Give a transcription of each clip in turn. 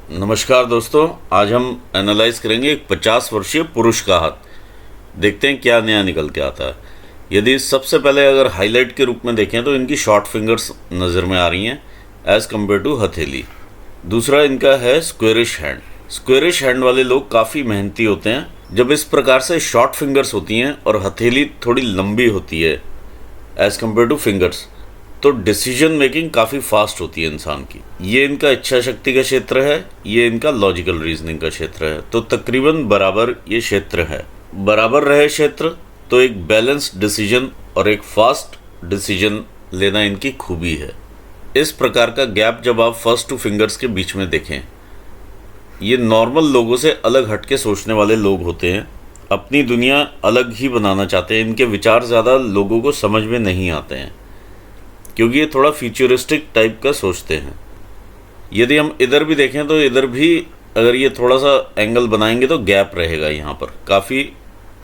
नमस्कार दोस्तों, आज हम एनालाइज करेंगे एक 50 वर्षीय पुरुष का हाथ। देखते हैं क्या नया निकल के आता है। यदि सबसे पहले अगर हाईलाइट के रूप में देखें तो इनकी शॉर्ट फिंगर्स नज़र में आ रही हैं एज़ कम्पेयर टू हथेली। दूसरा इनका है स्क्वेरिश हैंड। स्क्वेरिश हैंड वाले लोग काफ़ी मेहनती होते हैं। जब इस प्रकार से शॉर्ट फिंगर्स होती हैं और हथेली थोड़ी लंबी होती है एज़ कम्पेयर टू फिंगर्स, तो डिसीजन मेकिंग काफ़ी फास्ट होती है इंसान की। ये इनका इच्छा शक्ति का क्षेत्र है, ये इनका लॉजिकल रीजनिंग का क्षेत्र है। तो तकरीबन बराबर ये क्षेत्र है। बराबर रहे क्षेत्र तो एक बैलेंस्ड डिसीजन और एक फास्ट डिसीजन लेना इनकी खूबी है। इस प्रकार का गैप जब आप फर्स्ट टू फिंगर्स के बीच में देखें, ये नॉर्मल लोगों से अलग हटके सोचने वाले लोग होते हैं। अपनी दुनिया अलग ही बनाना चाहते हैं। इनके विचार ज़्यादा लोगों को समझ में नहीं आते हैं क्योंकि ये थोड़ा फ्यूचरिस्टिक टाइप का सोचते हैं। यदि हम इधर भी देखें तो इधर भी अगर ये थोड़ा सा एंगल बनाएंगे तो गैप रहेगा यहाँ पर काफ़ी।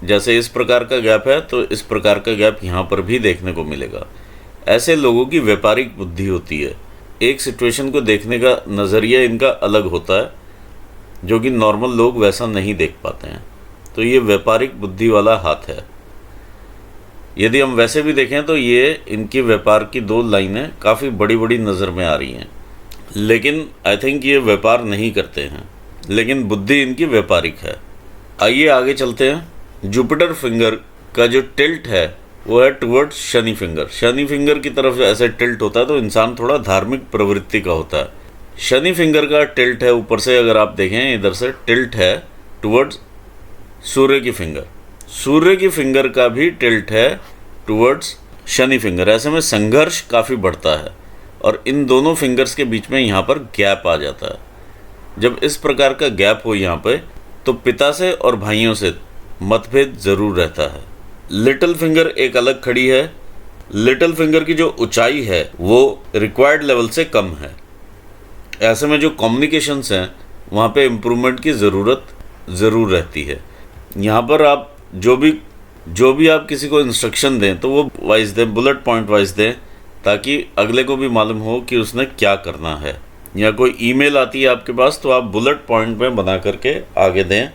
जैसे इस प्रकार का गैप है तो इस प्रकार का गैप यहाँ पर भी देखने को मिलेगा। ऐसे लोगों की व्यापारिक बुद्धि होती है। एक सिचुएशन को देखने का नज़रिया इनका अलग होता है जो कि नॉर्मल लोग वैसा नहीं देख पाते हैं। तो ये व्यापारिक बुद्धि वाला हाथ है। यदि हम वैसे भी देखें तो ये इनकी व्यापार की दो लाइनें काफ़ी बड़ी बड़ी नज़र में आ रही हैं, लेकिन आई थिंक ये व्यापार नहीं करते हैं, लेकिन बुद्धि इनकी व्यापारिक है। आइए आगे चलते हैं। जुपिटर फिंगर का जो टिल्ट है वो है towards Shani finger. Shani finger की तरफ ऐसे टिल्ट होता है तो इंसान थोड़ा धार्मिक प्रवृत्ति का होता है। शनि फिंगर का टिल्ट है ऊपर से, अगर आप देखें इधर से टिल्ट है टुवर्ड्स सूर्य की फिंगर। सूर्य की फिंगर का भी टिल्ट है टुवर्ड्स शनि फिंगर। ऐसे में संघर्ष काफ़ी बढ़ता है और इन दोनों फिंगर्स के बीच में यहाँ पर गैप आ जाता है। जब इस प्रकार का गैप हो यहाँ पे तो पिता से और भाइयों से मतभेद ज़रूर रहता है। लिटिल फिंगर एक अलग खड़ी है। लिटिल फिंगर की जो ऊंचाई है वो रिक्वायर्ड लेवल से कम है। ऐसे में जो कम्युनिकेशंस हैं वहाँ पे इम्प्रूवमेंट की ज़रूरत ज़रूर रहती है। यहाँ पर आप जो भी आप किसी को इंस्ट्रक्शन दें तो वो वाइज दें, बुलेट पॉइंट वाइज दें, ताकि अगले को भी मालूम हो कि उसने क्या करना है। या कोई ईमेल आती है आपके पास तो आप बुलेट पॉइंट में बना करके आगे दें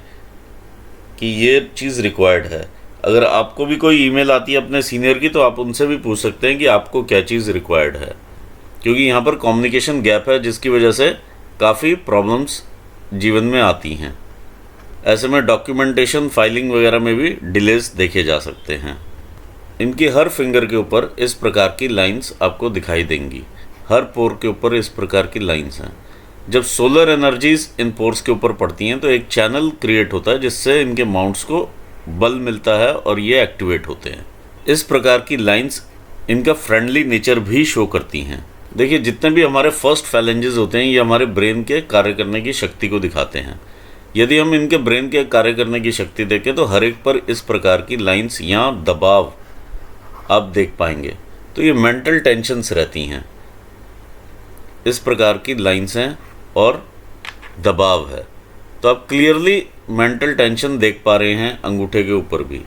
कि ये चीज़ रिक्वायर्ड है। अगर आपको भी कोई ईमेल आती है अपने सीनियर की तो आप उनसे भी पूछ सकते हैं कि आपको क्या चीज़ रिक्वायर्ड है, क्योंकि यहाँ पर कम्युनिकेशन गैप है जिसकी वजह से काफ़ी प्रॉब्लम्स जीवन में आती हैं। ऐसे में डॉक्यूमेंटेशन फाइलिंग वगैरह में भी डिलेज देखे जा सकते हैं। इनकी हर फिंगर के ऊपर इस प्रकार की लाइंस आपको दिखाई देंगी। हर पोर के ऊपर इस प्रकार की लाइंस हैं। जब सोलर एनर्जीज इन पोर्स के ऊपर पड़ती हैं तो एक चैनल क्रिएट होता है जिससे इनके माउंट्स को बल मिलता है और ये एक्टिवेट होते हैं। इस प्रकार की लाइंस इनका फ्रेंडली नेचर भी शो करती हैं। देखिए, जितने भी हमारे फर्स्ट फैलेंजेस होते हैं ये हमारे ब्रेन के कार्य करने की शक्ति को दिखाते हैं। यदि हम इनके ब्रेन के कार्य करने की शक्ति देखें तो हर एक पर इस प्रकार की लाइंस या दबाव आप देख पाएंगे। तो ये मेंटल टेंशन्स रहती हैं। इस प्रकार की लाइंस हैं और दबाव है। तो आप क्लियरली मेंटल टेंशन देख पा रहे हैं। अंगूठे के ऊपर भी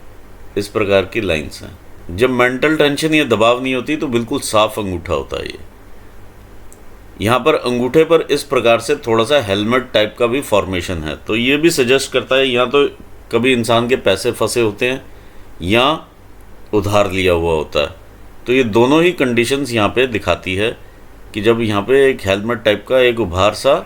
इस प्रकार की लाइंस हैं। जब मेंटल टेंशन या दबाव नहीं होती तो बिल्कुल साफ अंगूठा होता है ये। यहाँ पर अंगूठे पर इस प्रकार से थोड़ा सा हेलमेट टाइप का भी फॉर्मेशन है। तो ये भी सजेस्ट करता है या तो कभी इंसान के पैसे फंसे होते हैं या उधार लिया हुआ होता है। तो ये दोनों ही कंडीशंस यहाँ पे दिखाती है कि जब यहाँ पे एक हेलमेट टाइप का एक उभार सा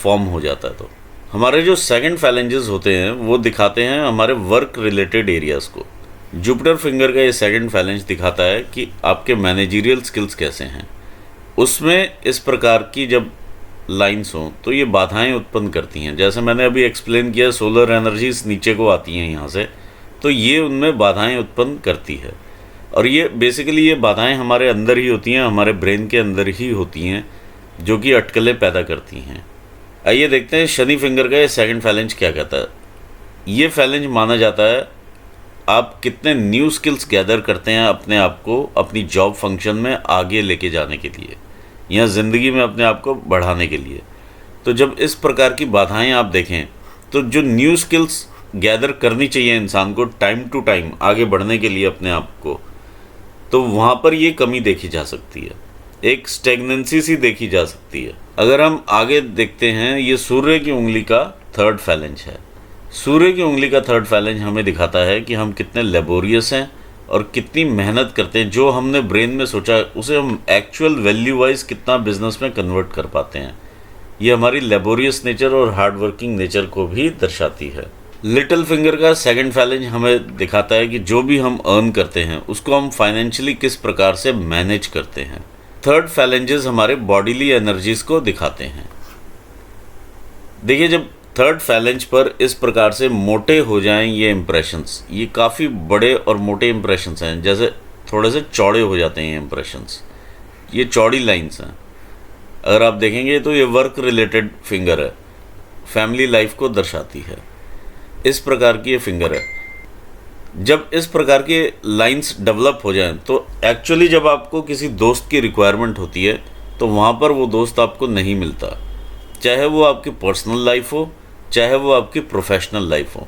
फॉर्म हो जाता है। तो हमारे जो सेकंड फैलेंजेस होते हैं वो दिखाते हैं हमारे वर्क रिलेटेड एरियाज़ को। जुपिटर फिंगर का ये सेकंड फैलेंज दिखाता है कि आपके मैनेजरियल स्किल्स कैसे हैं। उसमें इस प्रकार की जब लाइंस हों तो ये बाधाएं उत्पन्न करती हैं। जैसे मैंने अभी एक्सप्लेन किया, सोलर एनर्जीज नीचे को आती हैं यहाँ से, तो ये उनमें बाधाएं उत्पन्न करती है। और ये बेसिकली ये बाधाएं हमारे अंदर ही होती हैं, हमारे ब्रेन के अंदर ही होती हैं, जो कि अटकलें पैदा करती हैं। आइए देखते हैं शनि फिंगर का ये सेकंड फैलेंज क्या कहता है। ये फैलेंज माना जाता है आप कितने न्यू स्किल्स गैदर करते हैं अपने आप को अपनी जॉब फंक्शन में आगे लेके जाने के लिए या ज़िंदगी में अपने आप को बढ़ाने के लिए। तो जब इस प्रकार की बाधाएं आप देखें तो जो न्यू स्किल्स गैदर करनी चाहिए इंसान को टाइम टू टाइम आगे बढ़ने के लिए अपने आप को, तो वहाँ पर ये कमी देखी जा सकती है। एक स्टेगनेंसी सी देखी जा सकती है। अगर हम आगे देखते हैं, ये सूर्य की उंगली का थर्ड फैलेंज है। सूर्य की उंगली का थर्ड फैलेंज हमें दिखाता है कि हम कितने लेबोरियस हैं और कितनी मेहनत करते हैं। जो हमने ब्रेन में सोचा उसे हम एक्चुअल वैल्यू वाइज कितना बिजनेस में कन्वर्ट कर पाते हैं। ये हमारी लेबोरियस नेचर और हार्ड वर्किंग नेचर को भी दर्शाती है। लिटिल फिंगर का सेकंड फैलेंज हमें दिखाता है कि जो भी हम अर्न करते हैं उसको हम फाइनेंशियली किस प्रकार से मैनेज करते हैं। थर्ड फैलेंजेस हमारे बॉडीली एनर्जीज को दिखाते हैं। देखिए, जब थर्ड फैलेंज पर इस प्रकार से मोटे हो जाएं ये इम्प्रेशंस, ये काफ़ी बड़े और मोटे इम्प्रेशंस हैं, जैसे थोड़े से चौड़े हो जाते हैं ये इम्प्रेशंस, ये चौड़ी लाइंस हैं। अगर आप देखेंगे तो ये वर्क रिलेटेड फिंगर है, फैमिली लाइफ को दर्शाती है। इस प्रकार की ये फिंगर है। जब इस प्रकार के लाइंस डेवलप हो जाएं तो एक्चुअली जब आपको किसी दोस्त की रिक्वायरमेंट होती है तो वहाँ पर वो दोस्त आपको नहीं मिलता, चाहे वो आपकी पर्सनल लाइफ हो चाहे वो आपकी प्रोफेशनल लाइफ हो।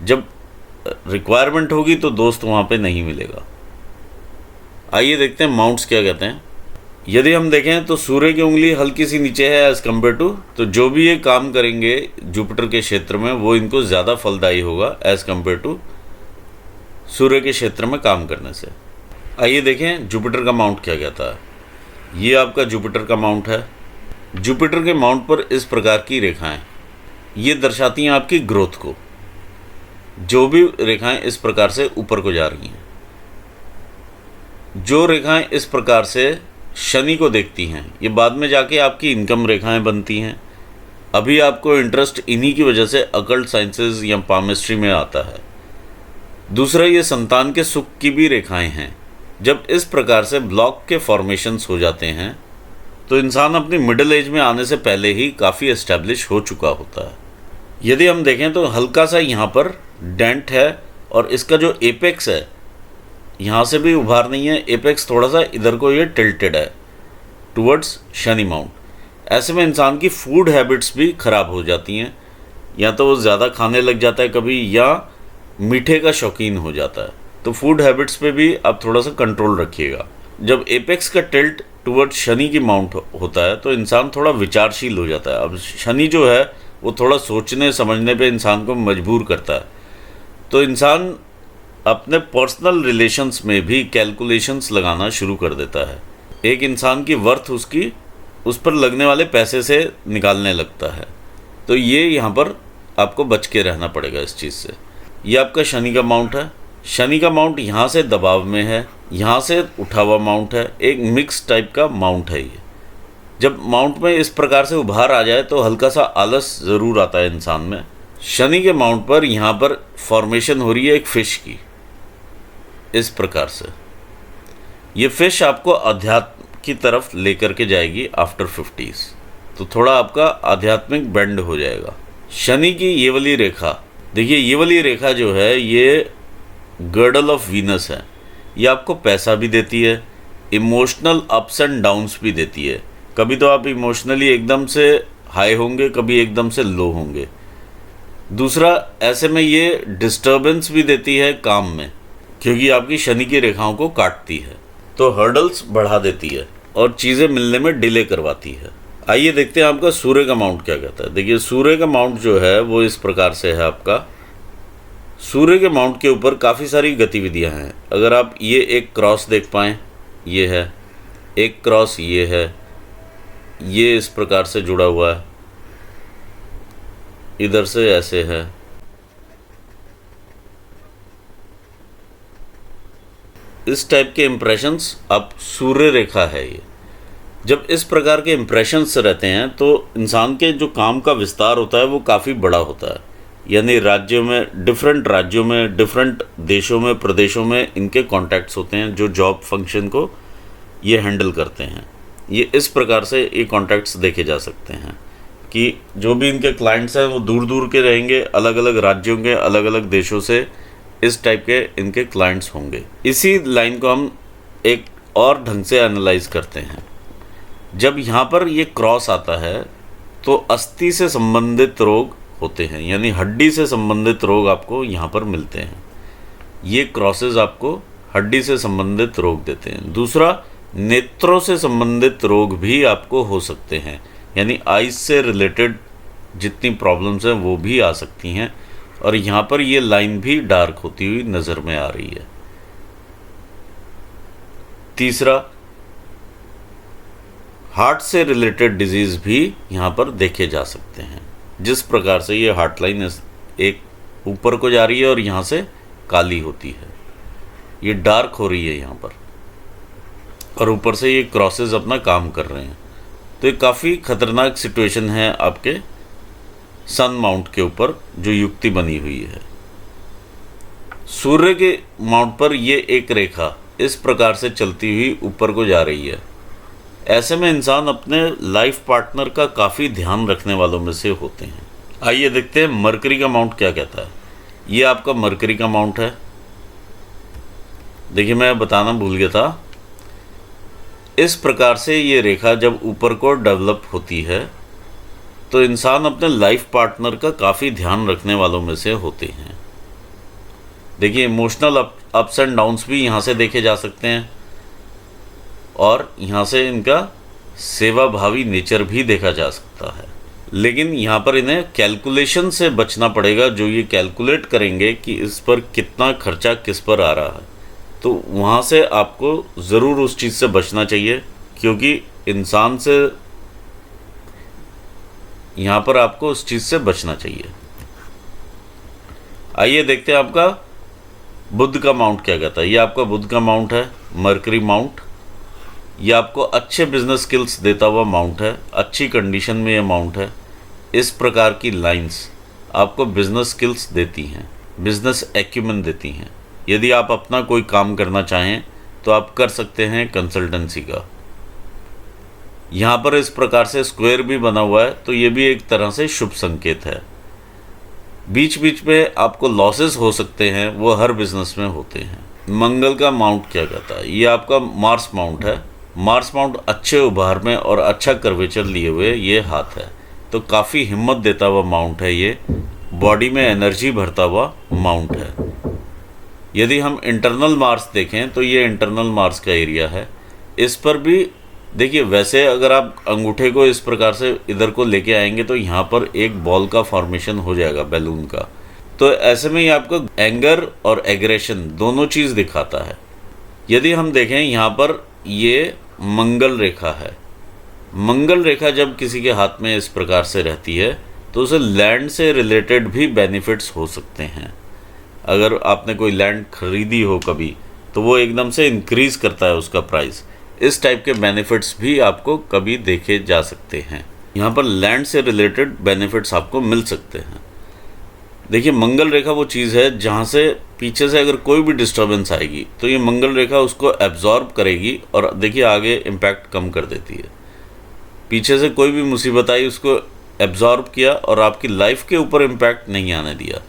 जब रिक्वायरमेंट होगी तो दोस्त वहाँ पे नहीं मिलेगा। आइए देखते हैं माउंट्स क्या कहते हैं। यदि हम देखें तो सूर्य की उंगली हल्की सी नीचे है एज़ कम्पेयर टू, तो जो भी ये काम करेंगे जुपिटर के क्षेत्र में वो इनको ज़्यादा फलदायी होगा एज़ कम्पेयर टू सूर्य के क्षेत्र में काम करने से। आइए देखें जुपिटर का माउंट क्या कहता है। ये आपका जुपिटर का माउंट है। जुपिटर के माउंट पर इस प्रकार की रेखाएं, ये दर्शाती हैं आपकी ग्रोथ को। जो भी रेखाएं इस प्रकार से ऊपर को जा रही हैं, जो रेखाएं इस प्रकार से शनि को देखती हैं, ये बाद में जाके आपकी इनकम रेखाएं बनती हैं। अभी आपको इंटरेस्ट इन्हीं की वजह से अकल्ट साइंसेज या पामिस्ट्री में आता है। दूसरा, ये संतान के सुख की भी रेखाएं हैं। जब इस प्रकार से ब्लॉक के फॉर्मेशंस हो जाते हैं तो इंसान अपनी मिडिल एज में आने से पहले ही काफ़ी एस्टेब्लिश हो चुका होता है। यदि हम देखें तो हल्का सा यहाँ पर डेंट है और इसका जो एपेक्स है यहाँ से भी उभार नहीं है, एपेक्स थोड़ा सा इधर को ये टिल्टेड है टुवर्ड्स शनि माउंट। ऐसे में इंसान की फूड हैबिट्स भी ख़राब हो जाती हैं, या तो वो ज़्यादा खाने लग जाता है कभी, या मीठे का शौकीन हो जाता है। तो फूड हैबिट्स पे भी आप थोड़ा सा कंट्रोल रखिएगा। जब एपेक्स का टिल्ट टुवर्ड्स शनि की माउंट होता है तो इंसान थोड़ा विचारशील हो जाता है। अब शनि जो है वो थोड़ा सोचने समझने पे इंसान को मजबूर करता है। तो इंसान अपने पर्सनल रिलेशंस में भी कैलकुलेशंस लगाना शुरू कर देता है। एक इंसान की वर्थ उसकी उस पर लगने वाले पैसे से निकालने लगता है। तो ये यहाँ पर आपको बच के रहना पड़ेगा इस चीज़ से। ये आपका शनि का माउंट है। शनि का माउंट यहाँ से दबाव में है, यहाँ से उठा हुआ माउंट है, एक मिक्स टाइप का माउंट है ये। जब माउंट में इस प्रकार से उभार आ जाए तो हल्का सा आलस ज़रूर आता है इंसान में। शनि के माउंट पर यहाँ पर फॉर्मेशन हो रही है एक फ़िश की, इस प्रकार से। ये फ़िश आपको अध्यात्म की तरफ लेकर के जाएगी आफ्टर 50s, तो थोड़ा आपका आध्यात्मिक बेंड हो जाएगा। शनि की ये वाली रेखा, देखिए ये वाली रेखा जो है ये गर्डल ऑफ वीनस है। ये आपको पैसा भी देती है, इमोशनल अप्स एंड डाउन्स भी देती है। कभी तो आप इमोशनली एकदम से हाई होंगे, कभी एकदम से लो होंगे। दूसरा, ऐसे में ये डिस्टर्बेंस भी देती है काम में, क्योंकि आपकी शनि की रेखाओं को काटती है, तो हर्डल्स बढ़ा देती है और चीज़ें मिलने में डिले करवाती है। आइए देखते हैं आपका सूर्य का माउंट क्या कहता है। देखिए सूर्य का माउंट जो है वो इस प्रकार से है आपका। सूर्य के माउंट के ऊपर काफ़ी सारी गतिविधियां हैं। अगर आप ये एक क्रॉस देख पाएँ, ये है एक क्रॉस, ये है, ये इस प्रकार से जुड़ा हुआ है, इधर से ऐसे है, इस टाइप के इम्प्रेशंस अब सूर्य रेखा है ये। जब इस प्रकार के इम्प्रेशंस रहते हैं तो इंसान के जो काम का विस्तार होता है वो काफ़ी बड़ा होता है। यानी राज्यों में, डिफरेंट देशों में, प्रदेशों में इनके कॉन्टैक्ट्स होते हैं जो जॉब फंक्शन को ये हैंडल करते हैं। ये इस प्रकार से ये कॉन्टैक्ट्स देखे जा सकते हैं कि जो भी इनके क्लाइंट्स हैं वो दूर दूर के रहेंगे, अलग अलग राज्यों के, अलग अलग देशों से इस टाइप के इनके क्लाइंट्स होंगे। इसी लाइन को हम एक और ढंग से एनालाइज करते हैं। जब यहाँ पर ये क्रॉस आता है तो अस्थि से संबंधित रोग होते हैं, यानी हड्डी से संबंधित रोग आपको यहाँ पर मिलते हैं। ये क्रॉसेस आपको हड्डी से संबंधित रोग देते हैं। दूसरा, नेत्रों से संबंधित रोग भी आपको हो सकते हैं। यानी आइज से रिलेटेड जितनी प्रॉब्लम्स हैं वो भी आ सकती हैं। और यहाँ पर ये लाइन भी डार्क होती हुई नज़र में आ रही है। तीसरा, हार्ट से रिलेटेड डिजीज़ भी यहाँ पर देखे जा सकते हैं। जिस प्रकार से ये हार्ट लाइन एक ऊपर को जा रही है और यहाँ से काली होती है, ये डार्क हो रही है यहाँ पर, और ऊपर से ये क्रॉसेस अपना काम कर रहे हैं। तो ये काफ़ी खतरनाक सिचुएशन है आपके सन माउंट के ऊपर जो युक्ति बनी हुई है। सूर्य के माउंट पर ये एक रेखा इस प्रकार से चलती हुई ऊपर को जा रही है। ऐसे में इंसान अपने लाइफ पार्टनर का काफ़ी ध्यान रखने वालों में से होते हैं। आइए देखते हैं मरकरी का माउंट क्या कहता है। ये आपका मरकरी का माउंट है। देखिए, मैं बताना भूल गया था, इस प्रकार से ये रेखा जब ऊपर को डेवलप होती है तो इंसान अपने लाइफ पार्टनर का काफ़ी ध्यान रखने वालों में से होते हैं। देखिए, इमोशनल अप्स एंड डाउन्स भी यहाँ से देखे जा सकते हैं, और यहाँ से इनका सेवाभावी नेचर भी देखा जा सकता है। लेकिन यहाँ पर इन्हें कैलकुलेशन से बचना पड़ेगा, जो ये कैलकुलेट करेंगे कि इस पर कितना खर्चा किस पर आ रहा है। तो वहाँ से आपको ज़रूर उस चीज़ से बचना चाहिए, क्योंकि इंसान से यहाँ पर आपको उस चीज़ से बचना चाहिए। आइए देखते हैं आपका बुध का माउंट क्या कहता है। ये आपका बुध का माउंट है, मरकरी माउंट। ये आपको अच्छे बिजनेस स्किल्स देता हुआ माउंट है, अच्छी कंडीशन में ये माउंट है। इस प्रकार की लाइंस आपको बिजनेस स्किल्स देती हैं, बिजनेस एक्यूमेन देती हैं। यदि आप अपना कोई काम करना चाहें तो आप कर सकते हैं कंसल्टेंसी का। यहाँ पर इस प्रकार से स्क्वायर भी बना हुआ है, तो ये भी एक तरह से शुभ संकेत है। बीच बीच में आपको लॉसेस हो सकते हैं, वो हर बिजनेस में होते हैं। मंगल का माउंट क्या कहता है। ये आपका मार्स माउंट है। मार्स माउंट अच्छे उभार में और अच्छा कर्वेचर लिए हुए ये हाथ है, तो काफ़ी हिम्मत देता हुआ माउंट है। ये बॉडी में एनर्जी भरता हुआ माउंट है। यदि हम इंटरनल मार्स देखें तो ये इंटरनल मार्स का एरिया है। इस पर भी देखिए, वैसे अगर आप अंगूठे को इस प्रकार से इधर को लेके आएंगे तो यहाँ पर एक बॉल का फॉर्मेशन हो जाएगा, बैलून का। तो ऐसे में ये आपको एंगर और एग्रेशन दोनों चीज़ दिखाता है। यदि हम देखें यहाँ पर ये मंगल रेखा है। मंगल रेखा जब किसी के हाथ में इस प्रकार से रहती है तो उसे लैंड से रिलेटेड भी बेनिफिट्स हो सकते हैं। अगर आपने कोई लैंड खरीदी हो कभी, तो वो एकदम से इंक्रीज़ करता है उसका प्राइस। इस टाइप के बेनिफिट्स भी आपको कभी देखे जा सकते हैं। यहाँ पर लैंड से रिलेटेड बेनिफिट्स आपको मिल सकते हैं। देखिए, मंगल रेखा वो चीज़ है जहाँ से पीछे से अगर कोई भी डिस्टर्बेंस आएगी तो ये मंगल रेखा उसको एब्जॉर्ब करेगी और देखिए आगे इम्पैक्ट कम कर देती है। पीछे से कोई भी मुसीबत आई, उसको एब्जॉर्ब किया और आपकी लाइफ के ऊपर इम्पैक्ट नहीं आने दिया।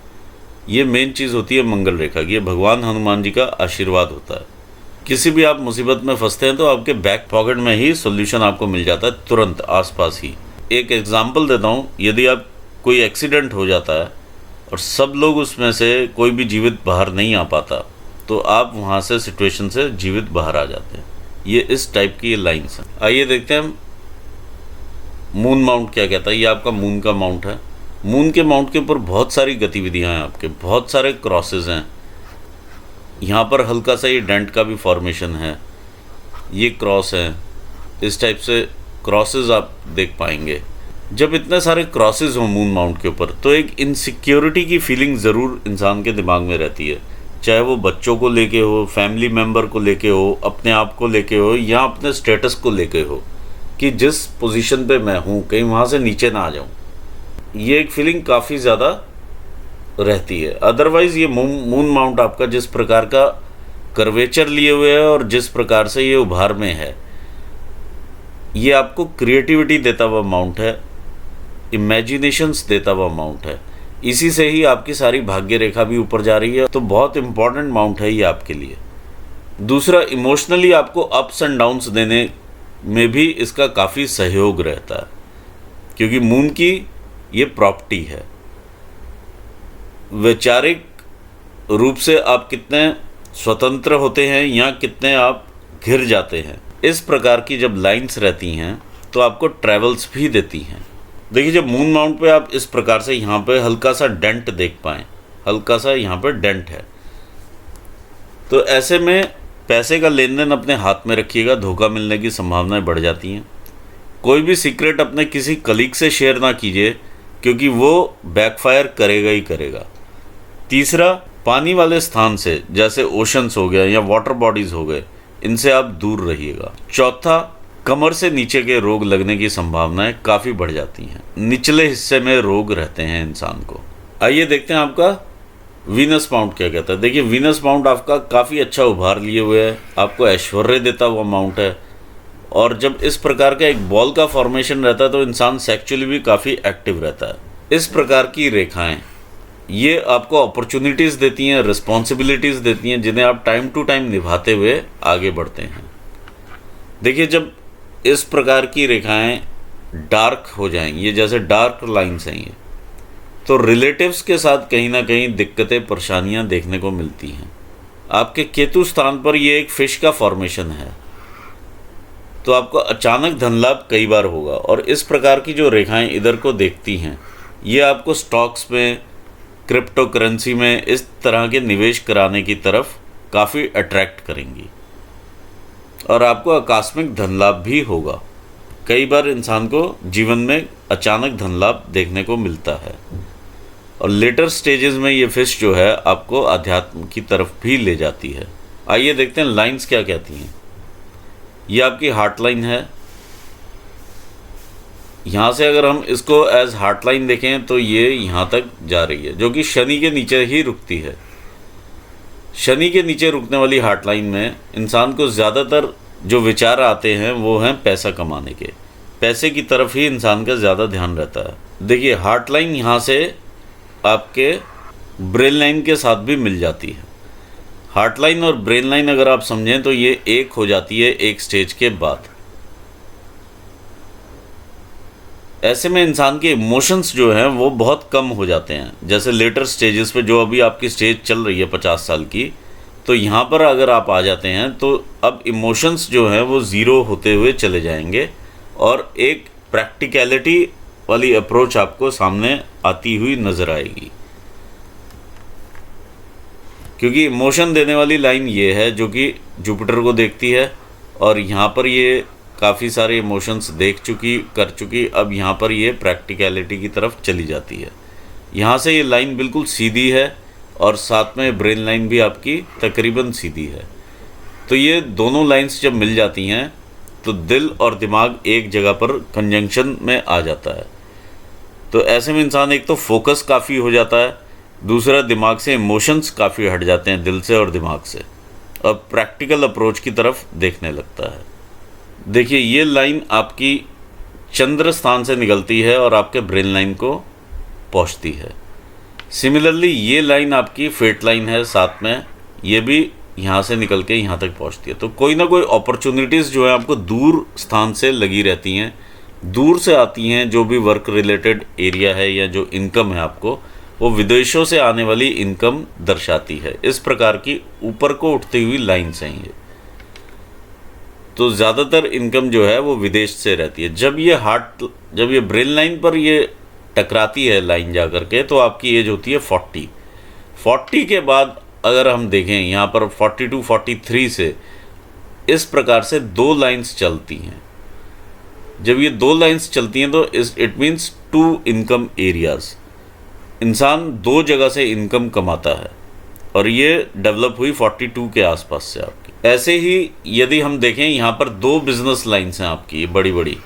ये मेन चीज़ होती है मंगल रेखा की। ये भगवान हनुमान जी का आशीर्वाद होता है। किसी भी आप मुसीबत में फंसते हैं तो आपके बैक पॉकेट में ही सॉल्यूशन आपको मिल जाता है, तुरंत आसपास ही। एक एग्जांपल देता हूँ, यदि आप कोई एक्सीडेंट हो जाता है और सब लोग उसमें से कोई भी जीवित बाहर नहीं आ पाता, तो आप वहाँ से सिचुएशन से जीवित बाहर आ जाते हैं। ये इस टाइप की ये लाइन्स हैं। आइए देखते हैं मून माउंट क्या कहता है। ये आपका मून का माउंट है। मून के माउंट के ऊपर बहुत सारी गतिविधियाँ हैं आपके, बहुत सारे क्रॉसेस हैं। यहाँ पर हल्का सा ये डेंट का भी फॉर्मेशन है, ये क्रॉस है। इस टाइप से क्रॉसेस आप देख पाएंगे। जब इतने सारे क्रॉसेस हों मून माउंट के ऊपर तो एक इनसिक्योरिटी की फीलिंग ज़रूर इंसान के दिमाग में रहती है, चाहे वो बच्चों को लेके हो, फैमिली मेम्बर को लेके हो, अपने आप को लेके हो, या अपने स्टेटस को लेके हो कि जिस पोजीशन पे मैं हूँ कहीं वहाँ से नीचे ना आ जाऊँ। ये एक फीलिंग काफ़ी ज़्यादा रहती है। अदरवाइज़ ये मून माउंट आपका जिस प्रकार का कर्वेचर लिए हुए है और जिस प्रकार से ये उभार में है, ये आपको क्रिएटिविटी देता हुआ माउंट है, इमेजिनेशंस देता हुआ माउंट है। इसी से ही आपकी सारी भाग्य रेखा भी ऊपर जा रही है, तो बहुत इंपॉर्टेंट माउंट है ये आपके लिए। दूसरा, इमोशनली आपको अप्स एंड डाउन्स देने में भी इसका काफ़ी सहयोग रहता है, क्योंकि मून की ये प्रॉपर्टी है। वैचारिक रूप से आप कितने स्वतंत्र होते हैं या कितने आप घिर जाते हैं, इस प्रकार की जब लाइंस रहती हैं तो आपको ट्रैवल्स भी देती हैं। देखिए जब मून माउंट पे आप इस प्रकार से यहाँ पे हल्का सा डेंट देख पाएँ, हल्का सा यहाँ पे डेंट है, तो ऐसे में पैसे का लेन देन अपने हाथ में रखिएगा, धोखा मिलने की संभावनाएं बढ़ जाती हैं। कोई भी सीक्रेट अपने किसी कलीग से शेयर ना कीजिए, क्योंकि वो बैकफायर करेगा ही करेगा। तीसरा, पानी वाले स्थान से जैसे ओशंस हो गया या वाटर बॉडीज़ हो गए, इनसे आप दूर रहिएगा। चौथा, कमर से नीचे के रोग लगने की संभावनाएं काफ़ी बढ़ जाती हैं। निचले हिस्से में रोग रहते हैं इंसान को। आइए देखते हैं आपका वीनस माउंट क्या कहता है। देखिए वीनस माउंट आपका काफ़ी अच्छा उभार लिए हुए है, आपको ऐश्वर्य देता हुआ माउंट है, और जब इस प्रकार का एक बॉल का फॉर्मेशन रहता है तो इंसान सेक्चुअली भी काफ़ी एक्टिव रहता है। इस प्रकार की रेखाएं ये आपको अपॉर्चुनिटीज़ देती हैं, रिस्पॉन्सिबिलिटीज़ देती हैं, जिन्हें आप टाइम टू टाइम निभाते हुए आगे बढ़ते हैं। देखिए जब इस प्रकार की रेखाएं डार्क हो जाएंगी, ये जैसे डार्क लाइन्स हैं ये, तो रिलेटिव्स के साथ कहीं ना कहीं दिक्कतें परेशानियां देखने को मिलती हैं। आपके केतु स्थान पर ये एक फिश का फॉर्मेशन है, तो आपको अचानक धन लाभ कई बार होगा। और इस प्रकार की जो रेखाएं इधर को देखती हैं, ये आपको स्टॉक्स में, क्रिप्टो करेंसी में इस तरह के निवेश कराने की तरफ काफ़ी अट्रैक्ट करेंगी, और आपको आकस्मिक धन लाभ भी होगा। कई बार इंसान को जीवन में अचानक धन लाभ देखने को मिलता है। और लेटर स्टेजेस में ये फिश जो है आपको अध्यात्म की तरफ भी ले जाती है। आइए देखते हैं लाइंस क्या कहती हैं। ये आपकी हार्ट लाइन है। यहाँ से अगर हम इसको एज हार्ट लाइन देखें तो ये यहाँ तक जा रही है, जो कि शनि के नीचे ही रुकती है। शनि के नीचे रुकने वाली हार्ट लाइन में इंसान को ज़्यादातर जो विचार आते हैं वो हैं पैसा कमाने के। पैसे की तरफ ही इंसान का ज़्यादा ध्यान रहता है। देखिए हार्ट लाइन यहाँ से आपके ब्रेन लाइन के साथ भी मिल जाती है। हार्ट लाइन और ब्रेन लाइन अगर आप समझें तो ये एक हो जाती है एक स्टेज के बाद। ऐसे में इंसान के इमोशंस जो हैं वो बहुत कम हो जाते हैं। जैसे लेटर स्टेजेस पे जो अभी आपकी स्टेज चल रही है 50 साल की, तो यहाँ पर अगर आप आ जाते हैं तो अब इमोशंस जो हैं वो ज़ीरो होते हुए चले जाएंगे, और एक प्रैक्टिकलिटी वाली अप्रोच आपको सामने आती हुई नज़र आएगी। क्योंकि इमोशन देने वाली लाइन ये है जो कि जुपिटर को देखती है, और यहाँ पर ये काफ़ी सारे इमोशंस कर चुकी, अब यहाँ पर ये प्रैक्टिकलिटी की तरफ चली जाती है। यहाँ से ये लाइन बिल्कुल सीधी है, और साथ में ब्रेन लाइन भी आपकी तकरीबन सीधी है। तो ये दोनों लाइंस जब मिल जाती हैं तो दिल और दिमाग एक जगह पर कंजंक्शन में आ जाता है। तो ऐसे में इंसान एक तो फोकस काफ़ी हो जाता है, दूसरा दिमाग से इमोशंस काफ़ी हट जाते हैं दिल से और दिमाग से, और प्रैक्टिकल अप्रोच की तरफ देखने लगता है। देखिए ये लाइन आपकी चंद्र स्थान से निकलती है और आपके ब्रेन लाइन को पहुंचती है। सिमिलरली ये लाइन आपकी फेट लाइन है, साथ में ये भी यहाँ से निकल के यहाँ तक पहुँचती है। तो कोई ना कोई अपॉर्चुनिटीज़ जो है आपको दूर स्थान से लगी रहती हैं, दूर से आती हैं। जो भी वर्क रिलेटेड एरिया है या जो इनकम है आपको, वो विदेशों से आने वाली इनकम दर्शाती है। इस प्रकार की ऊपर को उठती हुई लाइन्स हैं ये। तो ज़्यादातर इनकम जो है वो विदेश से रहती है। जब ये ब्रेन लाइन पर ये टकराती है लाइन जा कर के, तो आपकी एज होती है 40 के बाद अगर हम देखें यहाँ पर 42 43 से इस प्रकार से दो लाइंस चलती हैं। जब ये दो लाइंस चलती हैं तो इट मीन्स 2 इनकम एरियाज़। इंसान 2 जगह से इनकम कमाता है, और ये डेवलप हुई 42 के आसपास से आपकी। ऐसे ही यदि हम देखें यहाँ पर 2 बिजनेस लाइंस हैं आपकी बड़ी बड़ी,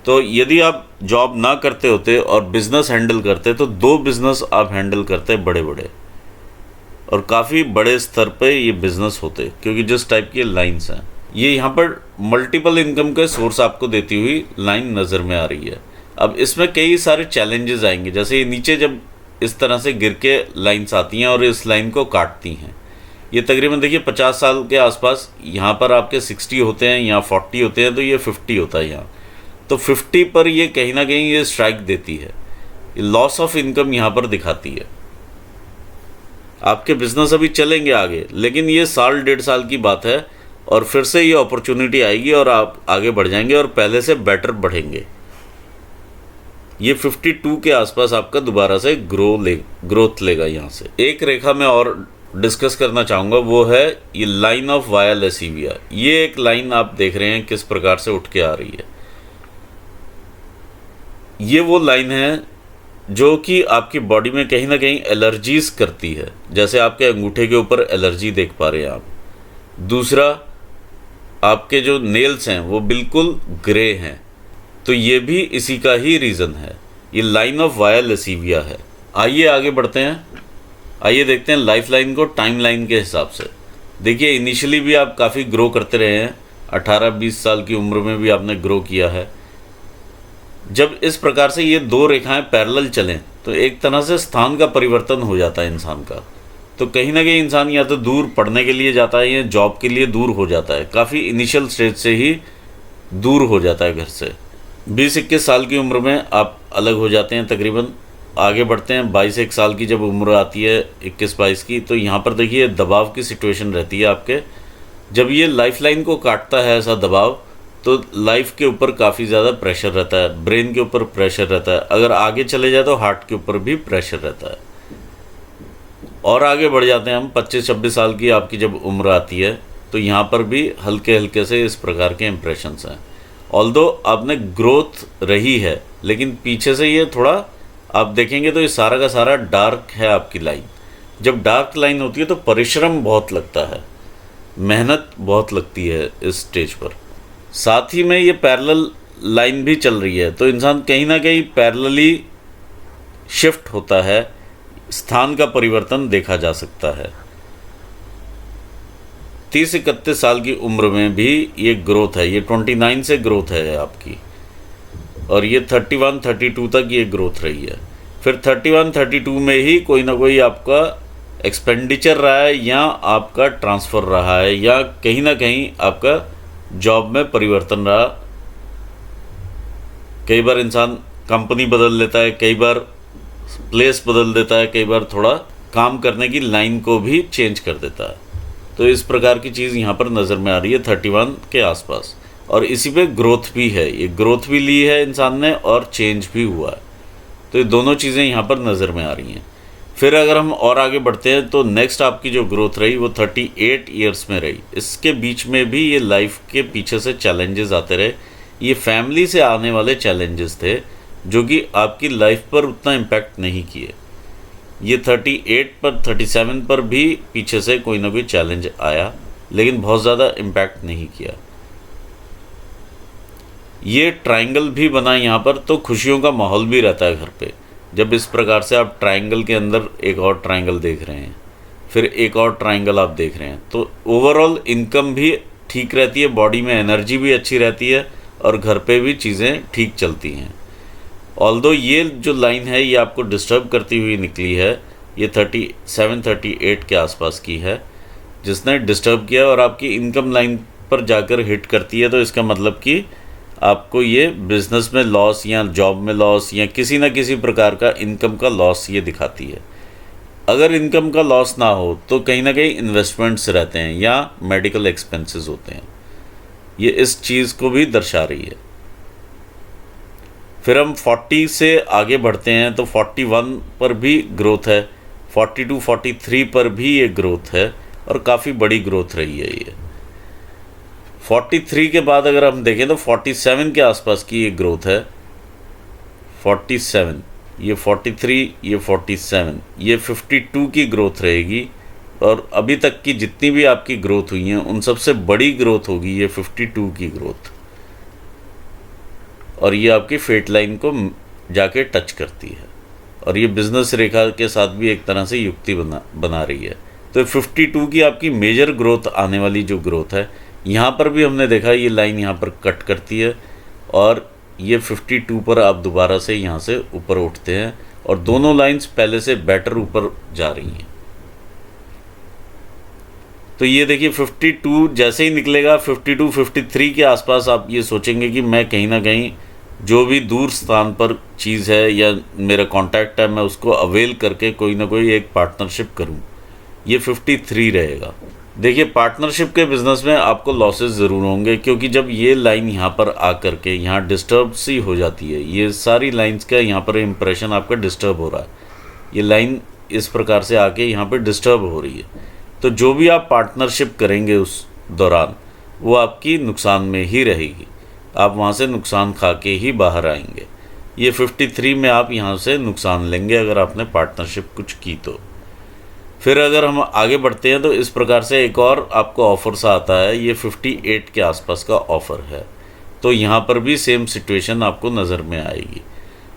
तो यदि आप जॉब ना करते होते और बिज़नेस हैंडल करते तो 2 बिज़नेस आप हैंडल करते बड़े बड़े, और काफ़ी बड़े स्तर पे ये बिज़नेस होते, क्योंकि जिस टाइप की लाइंस हैं ये यहाँ पर मल्टीपल इनकम के सोर्स आपको देती हुई लाइन नज़र में आ रही है। अब इसमें कई सारे चैलेंजेस आएंगे। जैसे ये नीचे जब इस तरह से गिर के लाइन्स आती हैं और इस लाइन को काटती हैं, ये तकरीबन देखिए 50 साल के आसपास यहाँ पर आपके 60 होते हैं, यहाँ 40 होते हैं, तो ये 50 होता है यहाँ। तो 50 पर ये कहीं ना कहीं ये स्ट्राइक देती है, लॉस ऑफ इनकम यहाँ पर दिखाती है। आपके बिजनेस अभी चलेंगे आगे, लेकिन ये 1.5 साल की बात है। और फिर से ये अपॉर्चुनिटी आएगी और आप आगे बढ़ जाएंगे और पहले से बेटर बढ़ेंगे। ये 52 के आसपास आपका दोबारा से ग्रोथ लेगा। यहाँ से एक रेखा में और डिस्कस करना चाहूँगा, वो है ये लाइन ऑफ वाया लेसीविया। ये एक लाइन आप देख रहे हैं किस प्रकार से उठ के आ रही है। ये वो लाइन है जो कि आपकी बॉडी में कहीं ना कहीं एलर्जीज करती है, जैसे आपके अंगूठे के ऊपर एलर्जी देख पा रहे हैं आप। दूसरा, आपके जो नेल्स हैं वो बिल्कुल ग्रे हैं, तो ये भी इसी का ही रीज़न है। ये लाइन ऑफ वाया लेसीविया है। आइए आगे बढ़ते हैं। आइए देखते हैं लाइफ लाइन को टाइम लाइन के हिसाब से। देखिए, इनिशियली भी आप काफ़ी ग्रो करते रहे हैं, 18-20 साल की उम्र में भी आपने ग्रो किया है। जब इस प्रकार से ये दो रेखाएं पैरेलल चलें तो एक तरह से स्थान का परिवर्तन हो जाता है इंसान का। तो कहीं ना कहीं इंसान या तो दूर पढ़ने के लिए जाता है या जॉब के लिए दूर हो जाता है, काफ़ी इनिशियल स्टेज से ही दूर हो जाता है घर से। 20-21 साल की उम्र में आप अलग हो जाते हैं तकरीबन। आगे बढ़ते हैं, 22-1 साल की जब उम्र आती है, 21-22 की, तो यहाँ पर देखिए दबाव की सिचुएशन रहती है आपके। जब ये लाइफ लाइन को काटता है ऐसा दबाव, तो लाइफ के ऊपर काफ़ी ज़्यादा प्रेशर रहता है, ब्रेन के ऊपर प्रेशर रहता है। अगर आगे चले जाए तो हार्ट के ऊपर भी प्रेशर रहता है। और आगे बढ़ जाते हैं हम, 25-26 साल की आपकी जब उम्र आती है, तो यहाँ पर भी हल्के हल्के से इस प्रकार के इम्प्रेशंस हैं। ऑल्दो आपने ग्रोथ रही है, लेकिन पीछे से ये थोड़ा आप देखेंगे तो ये सारा का सारा डार्क है आपकी लाइन। जब डार्क लाइन होती है तो परिश्रम बहुत लगता है, मेहनत बहुत लगती है इस स्टेज पर। साथ ही में ये पैरेलल लाइन भी चल रही है, तो इंसान कहीं ना कहीं पैरेलली शिफ्ट होता है, स्थान का परिवर्तन देखा जा सकता है। 30-31 साल की उम्र में भी ये ग्रोथ है, ये 29 से ग्रोथ है आपकी, और ये 31-32 तक ये ग्रोथ रही है। फिर 31-32 में ही कोई ना कोई आपका एक्सपेंडिचर रहा है, या आपका ट्रांसफ़र रहा है, या कहीं ना कहीं आपका जॉब में परिवर्तन रहा। कई बार इंसान कंपनी बदल लेता है, कई बार प्लेस बदल देता है, कई बार थोड़ा काम करने की लाइन को भी चेंज कर देता है। तो इस प्रकार की चीज़ यहाँ पर नज़र में आ रही है 31 के आसपास। और इसी पे ग्रोथ भी है, ये ग्रोथ भी ली है इंसान ने और चेंज भी हुआ है। तो ये दोनों चीज़ें यहाँ पर नज़र में आ रही हैं। फिर अगर हम और आगे बढ़ते हैं तो नेक्स्ट आपकी जो ग्रोथ रही वो 38 ईयर्स में रही। इसके बीच में भी ये लाइफ के पीछे से चैलेंजेस आते रहे। ये फैमिली से आने वाले चैलेंजेस थे जो कि आपकी लाइफ पर उतना इम्पैक्ट नहीं किए। ये 38 पर 37 पर भी पीछे से कोई ना कोई चैलेंज आया, लेकिन बहुत ज़्यादा इम्पैक्ट नहीं किया। ये ट्रायंगल भी बना यहाँ पर, तो खुशियों का माहौल भी रहता है घर पे। जब इस प्रकार से आप ट्रायंगल के अंदर एक और ट्रायंगल देख रहे हैं, फिर एक और ट्रायंगल आप देख रहे हैं, तो ओवरऑल इनकम भी ठीक रहती है, बॉडी में एनर्जी भी अच्छी रहती है, और घर पे भी चीज़ें ठीक चलती हैं। ऑल्दो ये जो लाइन है ये आपको डिस्टर्ब करती हुई निकली है, ये 37-38 के आसपास की है, जिसने डिस्टर्ब किया और आपकी इनकम लाइन पर जाकर हिट करती है। तो इसका मतलब कि आपको ये बिज़नेस में लॉस या जॉब में लॉस या किसी न किसी प्रकार का इनकम का लॉस ये दिखाती है। अगर इनकम का लॉस ना हो तो कहीं ना कहीं इन्वेस्टमेंट्स रहते हैं या मेडिकल एक्सपेंसेस होते हैं, ये इस चीज़ को भी दर्शा रही है। फिर हम 40 से आगे बढ़ते हैं तो 41 पर भी ग्रोथ है, 42-43 पर भी ये ग्रोथ है, और काफ़ी बड़ी ग्रोथ रही है ये। 43 के बाद अगर हम देखें तो 47 के आसपास की ये ग्रोथ है। 47, ये 43, ये 47, ये 52 की ग्रोथ रहेगी। और अभी तक की जितनी भी आपकी ग्रोथ हुई हैं उन सबसे बड़ी ग्रोथ होगी ये 52 की ग्रोथ, और ये आपकी फेट लाइन को जाके टच करती है, और ये बिज़नेस रेखा के साथ भी एक तरह से युक्ति बना रही है। तो 52 की आपकी मेजर ग्रोथ आने वाली जो ग्रोथ है, यहाँ पर भी हमने देखा ये लाइन यहाँ पर कट करती है, और ये 52 पर आप दोबारा से यहाँ से ऊपर उठते हैं, और दोनों लाइंस पहले से बेटर ऊपर जा रही हैं। तो ये देखिए 52 जैसे ही निकलेगा, 52-53 के आसपास आप ये सोचेंगे कि मैं कहीं ना कहीं जो भी दूर स्थान पर चीज़ है या मेरा कॉन्टैक्ट है, मैं उसको अवेल करके कोई ना कोई एक पार्टनरशिप करूं। ये 53 रहेगा। देखिए, पार्टनरशिप के बिज़नेस में आपको लॉसेस ज़रूर होंगे, क्योंकि जब ये लाइन यहाँ पर आकर के यहाँ डिस्टर्ब सी हो जाती है, ये सारी लाइंस का यहाँ पर इम्प्रेशन आपका डिस्टर्ब हो रहा है, ये लाइन इस प्रकार से आके यहाँ पर डिस्टर्ब हो रही है, तो जो भी आप पार्टनरशिप करेंगे उस दौरान वो आपकी नुकसान में ही रहेगी, आप वहाँ से नुकसान खा के ही बाहर आएंगे। ये 53 में आप यहाँ से नुकसान लेंगे अगर आपने पार्टनरशिप कुछ की तो। फिर अगर हम आगे बढ़ते हैं तो इस प्रकार से एक और आपको ऑफ़र सा आता है, ये 58 के आसपास का ऑफ़र है, तो यहाँ पर भी सेम सिचुएशन आपको नज़र में आएगी।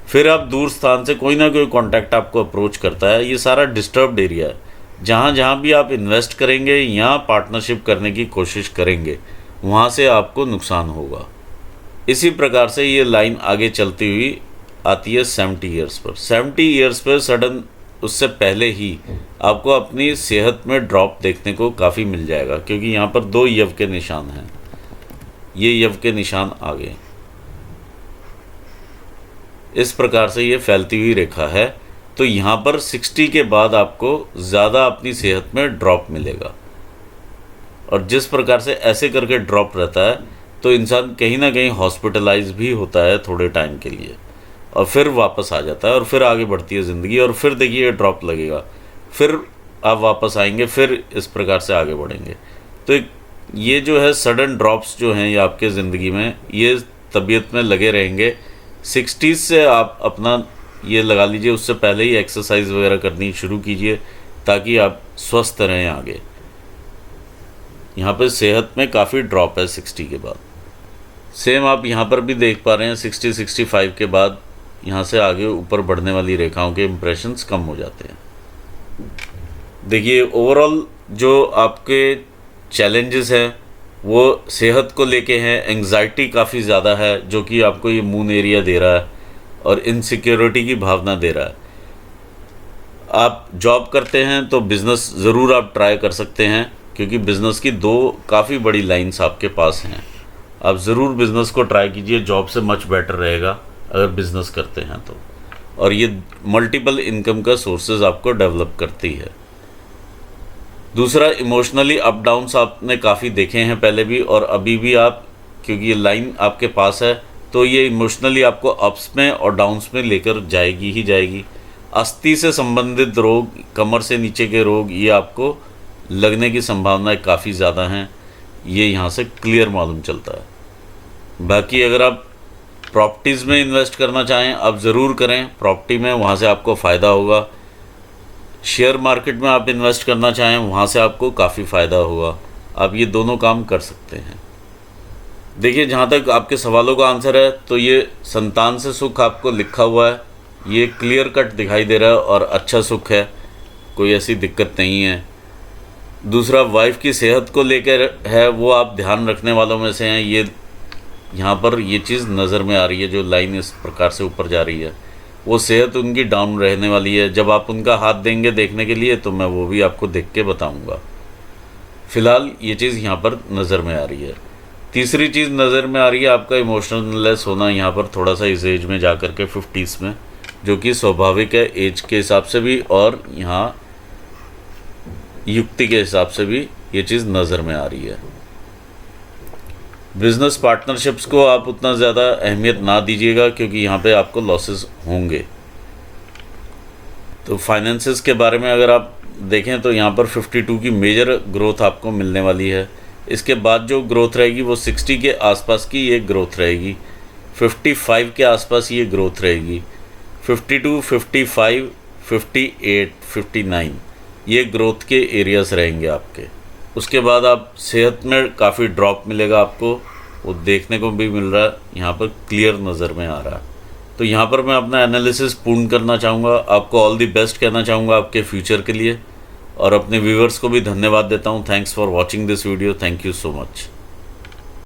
फिर आप दूर स्थान से कोई ना कोई कांटेक्ट आपको अप्रोच करता है, ये सारा डिस्टर्ब्ड एरिया है, जहाँ जहाँ भी आप इन्वेस्ट करेंगे या पार्टनरशिप करने की कोशिश करेंगे वहाँ से आपको नुकसान होगा। इसी प्रकार से ये लाइन आगे चलती हुई आती है 70 ईयर्स पर। 70 ईयर्स पर सडन उससे पहले ही आपको अपनी सेहत में ड्रॉप देखने को काफ़ी मिल जाएगा, क्योंकि यहाँ पर 2 यव के निशान हैं, ये यव के निशान आ गए। इस प्रकार से ये फैलती हुई रेखा है, तो यहाँ पर 60 के बाद आपको ज़्यादा अपनी सेहत में ड्रॉप मिलेगा, और जिस प्रकार से ऐसे करके ड्रॉप रहता है तो इंसान कहीं ना कहीं हॉस्पिटलाइज भी होता है थोड़े टाइम के लिए, और फिर वापस आ जाता है, और फिर आगे बढ़ती है ज़िंदगी, और फिर देखिए ड्रॉप लगेगा, फिर आप वापस आएंगे, फिर इस प्रकार से आगे बढ़ेंगे। तो ये जो है सडन ड्रॉप्स जो हैं ये आपके ज़िंदगी में ये तबीयत में लगे रहेंगे। 60 से आप अपना ये लगा लीजिए, उससे पहले ही एक्सरसाइज वगैरह करनी शुरू कीजिए ताकि आप स्वस्थ रहें आगे। यहाँ पे सेहत में काफ़ी ड्रॉप है 60 के बाद। सेम आप यहाँ पर भी देख पा रहे हैं 60-65 के बाद यहाँ से आगे ऊपर बढ़ने वाली रेखाओं के इम्प्रेशंस कम हो जाते हैं। देखिए, ओवरऑल जो आपके चैलेंजेस हैं वो सेहत को लेके हैं, एंग्जाइटी काफ़ी ज़्यादा है जो कि आपको ये मून एरिया दे रहा है, और इनसिक्योरिटी की भावना दे रहा है। आप जॉब करते हैं तो बिज़नेस ज़रूर आप ट्राई कर सकते हैं, क्योंकि बिज़नेस की 2 काफ़ी बड़ी लाइंस आपके पास हैं। आप ज़रूर बिज़नेस को ट्राई कीजिए, जॉब से मच बेटर रहेगा अगर बिज़नेस करते हैं तो, और ये मल्टीपल इनकम का सोर्सेज आपको डेवलप करती है। दूसरा, इमोशनली अप डाउन्स आपने काफ़ी देखे हैं पहले भी और अभी भी आप, क्योंकि ये लाइन आपके पास है तो ये इमोशनली आपको अप्स में और डाउन्स में लेकर जाएगी ही जाएगी। अस्थि से संबंधित रोग, कमर से नीचे के रोग, ये आपको लगने की संभावनाएं काफ़ी ज़्यादा हैं, ये यहाँ से क्लियर मालूम चलता है। बाकी अगर आप प्रॉपर्टीज़ में इन्वेस्ट करना चाहें आप ज़रूर करें, प्रॉपर्टी में, वहाँ से आपको फ़ायदा होगा। शेयर मार्केट में आप इन्वेस्ट करना चाहें वहाँ से आपको काफ़ी फ़ायदा होगा, आप ये दोनों काम कर सकते हैं। देखिए, जहाँ तक आपके सवालों का आंसर है तो ये संतान से सुख आपको लिखा हुआ है, ये क्लियर कट दिखाई दे रहा है और अच्छा सुख है, कोई ऐसी दिक्कत नहीं है। दूसरा, वाइफ की सेहत को लेकर है, वो आप ध्यान रखने वालों में से हैं, ये यहाँ पर ये चीज़ नज़र में आ रही है, जो लाइन इस प्रकार से ऊपर जा रही है वो सेहत उनकी डाउन रहने वाली है। जब आप उनका हाथ देंगे देखने के लिए तो मैं वो भी आपको देख के बताऊँगा। फ़िलहाल ये चीज़ यहाँ पर नज़र में आ रही है। तीसरी चीज़ नज़र में आ रही है आपका इमोशनलेस होना, यहाँ पर थोड़ा सा इस एज में जा कर के 50s में, जो कि स्वाभाविक है एज के हिसाब से भी और यहाँ युक्ति के हिसाब से भी ये चीज़ नज़र में आ रही है। बिज़नेस पार्टनरशिप्स को आप उतना ज़्यादा अहमियत ना दीजिएगा, क्योंकि यहाँ पे आपको लॉसेस होंगे। तो फाइनेंसेस के बारे में अगर आप देखें तो यहाँ पर 52 की मेजर ग्रोथ आपको मिलने वाली है। इसके बाद जो ग्रोथ रहेगी वो 60 के आसपास की ये ग्रोथ रहेगी, 55 के आसपास ये ग्रोथ रहेगी, 52, 55, 58, 59 ये ग्रोथ के एरियाज़ रहेंगे आपके। उसके बाद आप सेहत में काफ़ी ड्रॉप मिलेगा आपको, वो देखने को भी मिल रहा है, यहाँ पर क्लियर नज़र में आ रहा है। तो यहाँ पर मैं अपना एनालिसिस पूर्ण करना चाहूँगा, आपको ऑल दी बेस्ट कहना चाहूँगा आपके फ्यूचर के लिए, और अपने व्यूवर्स को भी धन्यवाद देता हूँ। Thanks for watching this video, thank you so much.